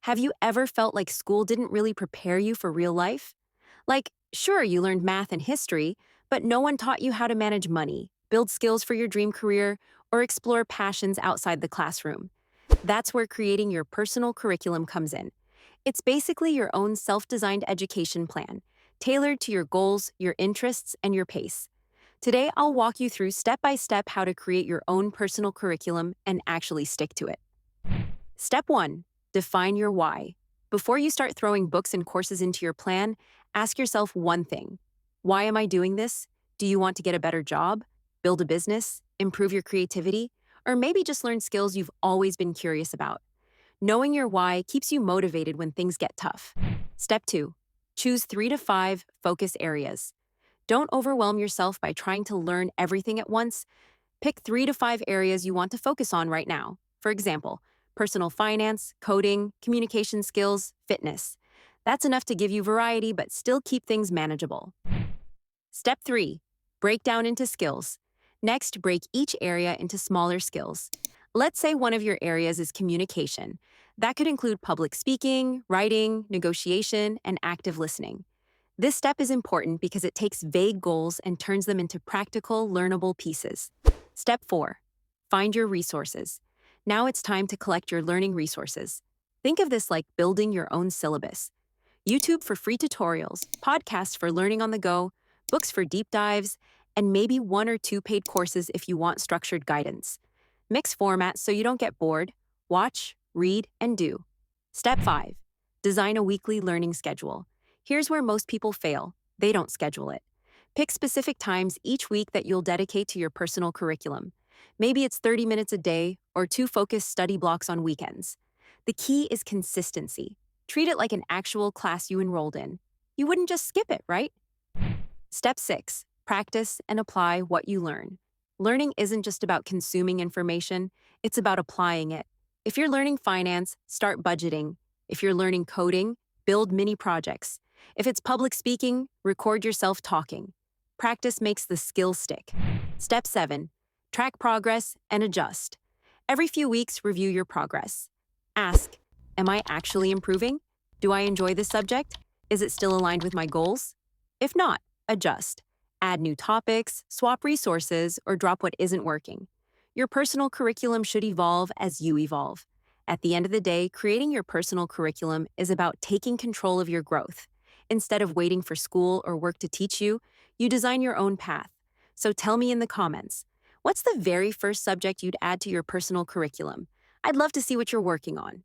Have you ever felt like school didn't really prepare you for real life? Like, sure, you learned math and history, but no one taught you how to manage money, build skills for your dream career, or explore passions outside the classroom. That's where creating your personal curriculum comes in. It's basically your own self designed education plan, tailored to your goals, your interests, and your pace. Today, I'll walk you through step by step how to create your own personal curriculum and actually stick to it. Step 1. Define your why. Before you start throwing books and courses into your plan, ask yourself one thing. Why am I doing this? Do you want to get a better job, build a business, improve your creativity, or maybe just learn skills you've always been curious about? Knowing your why keeps you motivated when things get tough. Step 2. Choose 3 to 5 focus areas. Don't overwhelm yourself by trying to learn everything at once. Pick 3 to 5 areas you want to focus on right now. For example, personal finance, coding, communication skills, fitness. That's enough to give you variety but still keep things manageable. Step 3. Break down into skills. Next, break each area into smaller skills. Let's say one of your areas is communication. That could include public speaking, writing, negotiation, and active listening. This step is important because it takes vague goals and turns them into practical, learnable pieces. Step 4. Find your resources. Now it's time to collect your learning resources. Think of this like building your own syllabus. YouTube for free tutorials, podcasts for learning on the go, books for deep dives, and maybe 1 or 2 paid courses if you want structured guidance. Mix formats so you don't get bored. Watch, read, and do. Step 5. Design a weekly learning schedule. Here's where most people fail. They don't schedule it. Pick specific times each week that you'll dedicate to your personal curriculum. Maybe it's 30 minutes a day or 2 focused study blocks on weekends. The key is consistency. Treat it like an actual class you enrolled in. You wouldn't just skip it, right? Step 6. Practice and apply what you learn. Learning isn't just about consuming information, it's about applying it. If you're learning finance, start budgeting. If you're learning coding, build mini projects. If it's public speaking, record yourself talking. Practice makes the skill stick. Step 7. Track progress and adjust. Every few weeks, review your progress. Ask, am I actually improving? Do I enjoy this subject? Is it still aligned with my goals? If not, adjust. Add new topics, swap resources, or drop what isn't working. Your personal curriculum should evolve as you evolve. At the end of the day, creating your personal curriculum is about taking control of your growth. Instead of waiting for school or work to teach you, you design your own path. So tell me in the comments, what's the very first subject you'd add to your personal curriculum? I'd love to see what you're working on.